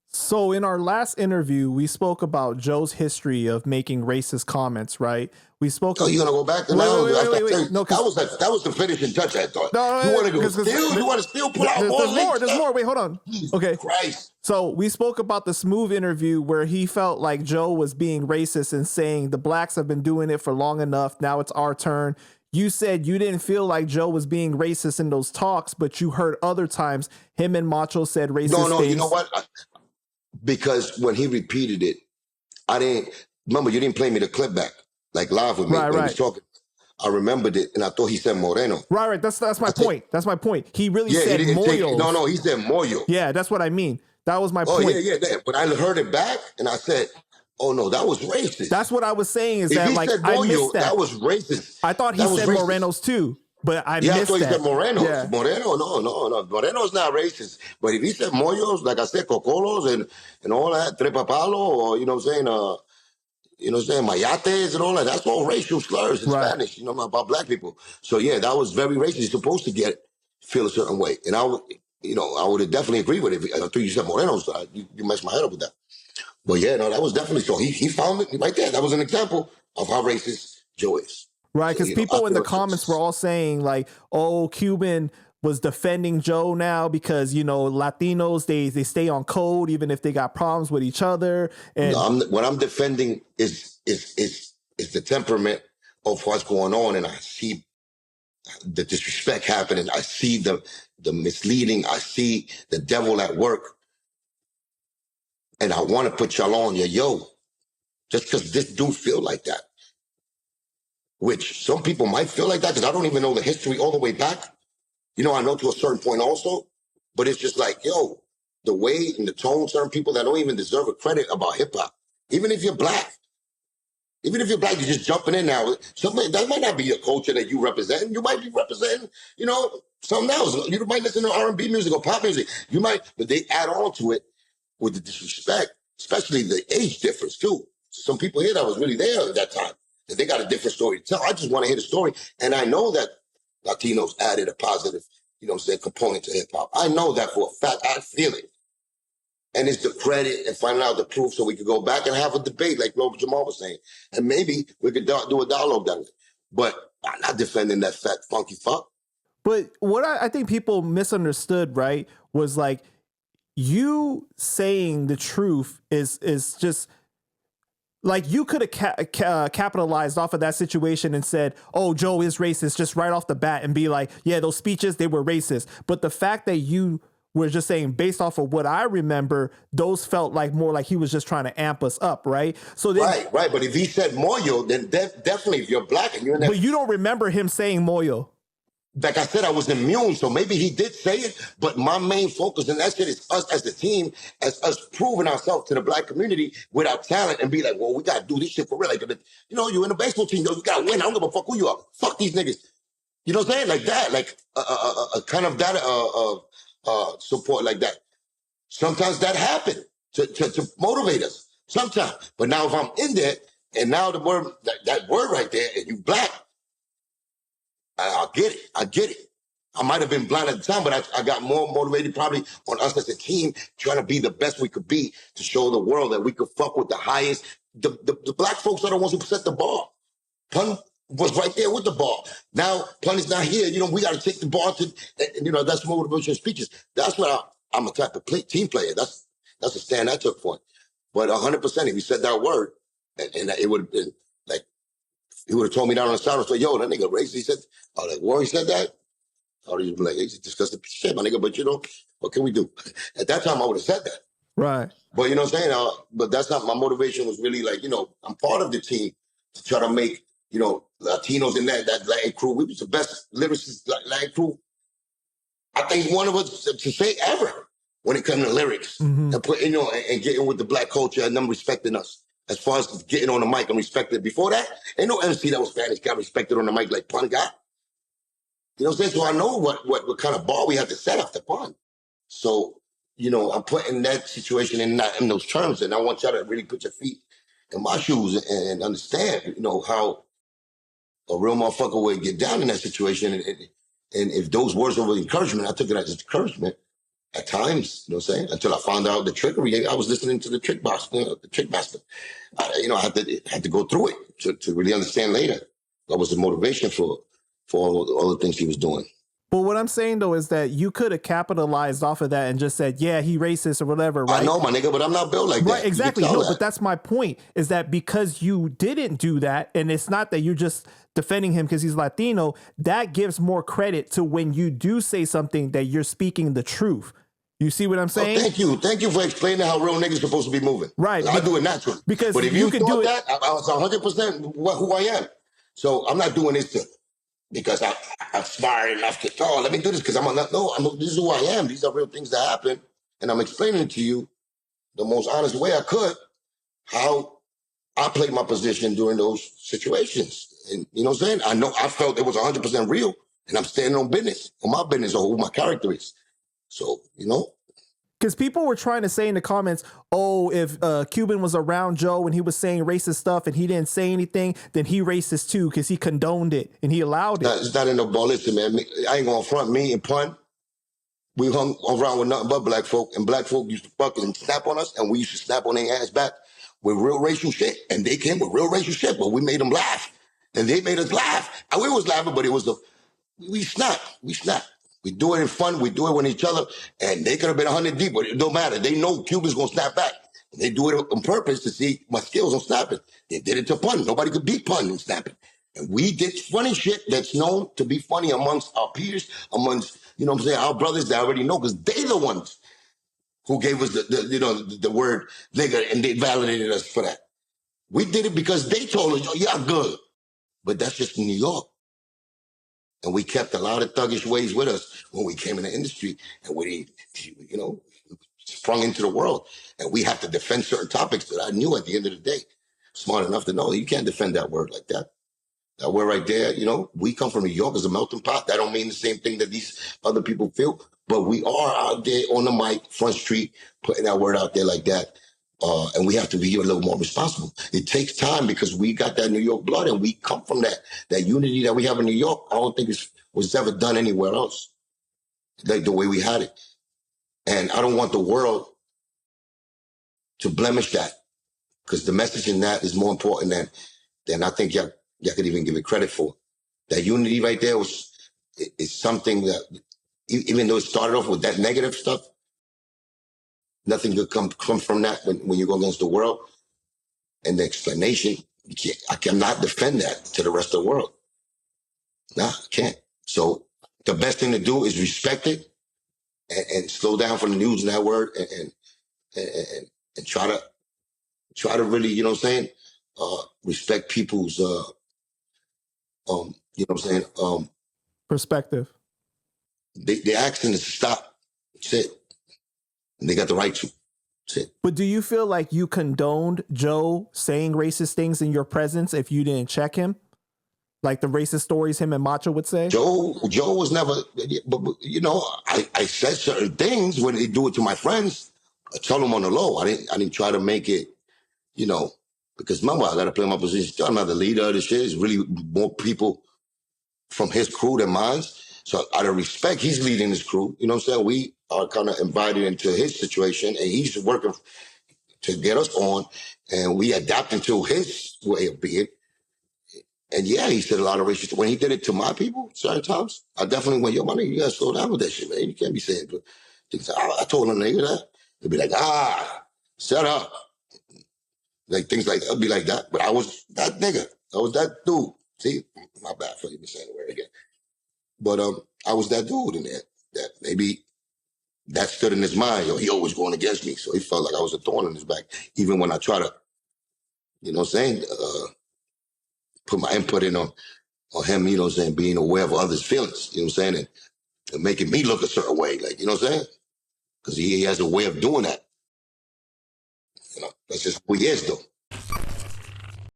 So in our last interview, we spoke about Joe's history of making racist comments, right? We spoke. Oh, you gonna go back to wait. No, that was the finishing touch. I thought. No, You want to go still? You want to still pull out more links? There's more. Wait, hold on. Jesus Okay. Christ. So we spoke about the Smooth interview where he felt like Joe was being racist and saying the blacks have been doing it for long enough. Now it's our turn. You said you didn't feel like Joe was being racist in those talks, but you heard other times him and Macho said racist things. No, you know what? Because when he repeated it, I didn't remember. You didn't play me the clip back like live with me when he was talking. I remembered it, and I thought he said Moreno. Right. That's my point. That's my point. He really said Moyo. No, he said Moyo. Yeah, that's what I mean. That was my point. Oh, yeah. But I heard it back, and I said, oh, no, that was racist. That's what I was saying is if that, he like, said Moyo, I missed that. That was racist. I thought he said Moreno's too, but I missed that. Yeah, I thought he said Moreno. Yeah. Moreno, no. Moreno's not racist. But if he said Moyos, like I said, Cocolos and all that, Trepapalo, or, you know what I'm saying, Mayates and all that, that's all racial slurs in Spanish, about black people. So, yeah, that was very racist. You're supposed to feel a certain way. And I would have definitely agreed with it. I thought you said Moreno, so you messed my head up with that. But, yeah, no, that was definitely so. He found it right there. That was an example of how racist Joe is. Right, because people in the comments were all saying, like, oh, Cuban was defending Joe now because, Latinos, they stay on code even if they got problems with each other. And what I'm defending is the temperament of what's going on, and I see the disrespect happening. I see the misleading. I see the devil at work, and I want to put y'all on yo, just because this dude feel like that, which some people might feel like that because I don't even know the history all the way back. I know to a certain point also, but it's just like, the way and the tone, certain people that don't even deserve a credit about hip hop, even if you're black, you're just jumping in now. Something that might not be a culture that you represent. You might be representing, something else. You might listen to R&B music or pop music. You might, but they add on to it with the disrespect, especially the age difference too. Some people here that was really there at that time, that they got a different story to tell. I just want to hear the story. And I know that Latinos added a positive, component to hip hop. I know that for a fact. I feel it. And it's the credit and finding out the proof so we could go back and have a debate like Global Jamal was saying. And maybe we could do a dialogue that way. But I'm not defending that fat, funky fuck. But what I think people misunderstood, right, was like you saying the truth is just like you could have capitalized off of that situation and said, oh, Joe is racist just right off the bat and be like, yeah, those speeches, they were racist. But the fact that you were just saying based off of what I remember, those felt like more like he was just trying to amp us up, right? So then, right. But if he said Moyo, then definitely if you're black and you're in that. But you don't remember him saying Moyo. Like I said, I was immune, so maybe he did say it, but my main focus in that shit is us as the team, as us proving ourselves to the black community with our talent and be like, well, we got to do this shit for real. Like, you in a baseball team, you got to win. I don't give a fuck who you are. Fuck these niggas. You know what I'm saying? Like that, like a kind of that support like that. Sometimes that happened to motivate us. Sometimes. But now if I'm in there, and now the word, that word right there, and you black, I get it. I might have been blind at the time, but I got more motivated probably on us as a team trying to be the best we could be to show the world that we could fuck with the highest. The black folks are the ones who set the bar. Pun was right there with the ball. Now Pun is not here. We got to take the ball to, that's motivational speeches. That's what I'm a type of team player. That's a stand I took for it. But 100%, if he said that word, and it would have been like, he would have told me down on the side and said, yo, that nigga racist. He said, Warren said that? I would have been like, he's disgusting shit, my nigga, but what can we do? At that time, I would have said that. Right. But you know what I'm saying? But that's not, my motivation was really like, I'm part of the team to try to make, Latinos in that Latin crew. We was the best lyricists Latin crew, I think one of us to say ever when it comes to lyrics. Mm-hmm. And put, and getting with the black culture and them respecting us. As far as getting on the mic and respected. Before that, ain't no MC that was Spanish got respected on the mic like Pun got. You know what I'm saying? So I know what kind of bar we have to set after Pun. So, I'm putting that situation in those terms, and I want y'all to really put your feet in my shoes and understand, how a real motherfucker would get down in that situation. And if those words were encouragement, I took it as encouragement. at times, you know what I'm saying? Until I found out the trickery. I was listening to the trick box, the trick master. I had to go through it to really understand later. That was the motivation for all the things he was doing. But what I'm saying though is that you could have capitalized off of that and just said, yeah, he racist or whatever, right? I know, my nigga, but I'm not built like that. Right, exactly. No, but that's my point, is that because you didn't do that, and it's not that you're just defending him because he's Latino, that gives more credit to when you do say something that you're speaking the truth. You see what I'm saying? Oh, thank you for explaining how real niggas supposed to be moving. Right. I do it naturally. Because but if you can do that, I was 100% who I am. So I'm not doing this because I'm smart enough to, let me do this because this is who I am. These are real things that happen. And I'm explaining it to you the most honest way I could, how I played my position during those situations. And you know what I'm saying? I felt it was 100% real, and I'm standing on my business, or who my character is. So, because people were trying to say in the comments, oh, if Cuban was around Joe and he was saying racist stuff and he didn't say anything, then he racist too because he condoned it and he allowed it. It's not in the ball. Listen, man, I ain't going to front me and pun. We hung around with nothing but black folk, and black folk used to fucking snap on us, and we used to snap on their ass back with real racial shit. And they came with real racial shit, but we made them laugh. And they made us laugh. And we was laughing, but it was we snapped. We do it in fun. We do it with each other. And they could have been 100 deep, but it don't matter. They know Cubans going to snap back. And they do it on purpose to see my skills on snapping. They did it to pun. Nobody could beat pun in snapping. And we did funny shit that's known to be funny amongst our peers, amongst, our brothers that already know, because they the ones who gave us the word nigga, and they validated us for that. We did it because they told us, y'all good. But that's just New York. And we kept a lot of thuggish ways with us when we came in the industry, and we, sprung into the world. And we have to defend certain topics that I knew at the end of the day, smart enough to know you can't defend that word like that. That word right there, we come from New York as a melting pot. That don't mean the same thing that these other people feel, but we are out there on the mic, front street, putting that word out there like that. And we have to be a little more responsible. It takes time because we got that New York blood, and we come from that unity that we have in New York. I don't think it was ever done anywhere else, like the way we had it. And I don't want the world to blemish that, because the message in that is more important than I think y'all could even give it credit for. That unity right there is something that, even though it started off with that negative stuff, nothing good come from that when you go against the world. And the explanation, I cannot defend that to the rest of the world. Nah, I can't. So the best thing to do is respect it and slow down from the news and that word, and try to really, respect people's, perspective. They asking us to stop. That's it. And they got the right to. That's it. But do you feel like you condoned Joe saying racist things in your presence if you didn't check him? Like the racist stories him and Macho would say? Joe was never, but I said certain things when they do it to my friends. I tell them on the low. I didn't try to make it, because remember, I got to play my position. I'm not the leader of the shit. It's really more people from his crew than mine. So out of respect, he's leading his crew. You know what I'm saying? We are kind of invited into his situation, and he's working to get us on, and we adapting to his way of being. And yeah, he said a lot of racist. When he did it to my people, certain times, I definitely went, yo, my nigga, you gotta slow down with that shit, man. You can't be saying things. I told him, nigga, that. He'd be like, shut up. Like things like that. It'd be like that. But I was that nigga. I was that dude. See, my bad for even saying the word again. But I was that dude in there that maybe that stood in his mind. Yo, he always going against me. So he felt like I was a thorn in his back. Even when I try to, put my input in on him, being aware of others' feelings, and making me look a certain way, like, because he has a way of doing that. That's just who he is, though.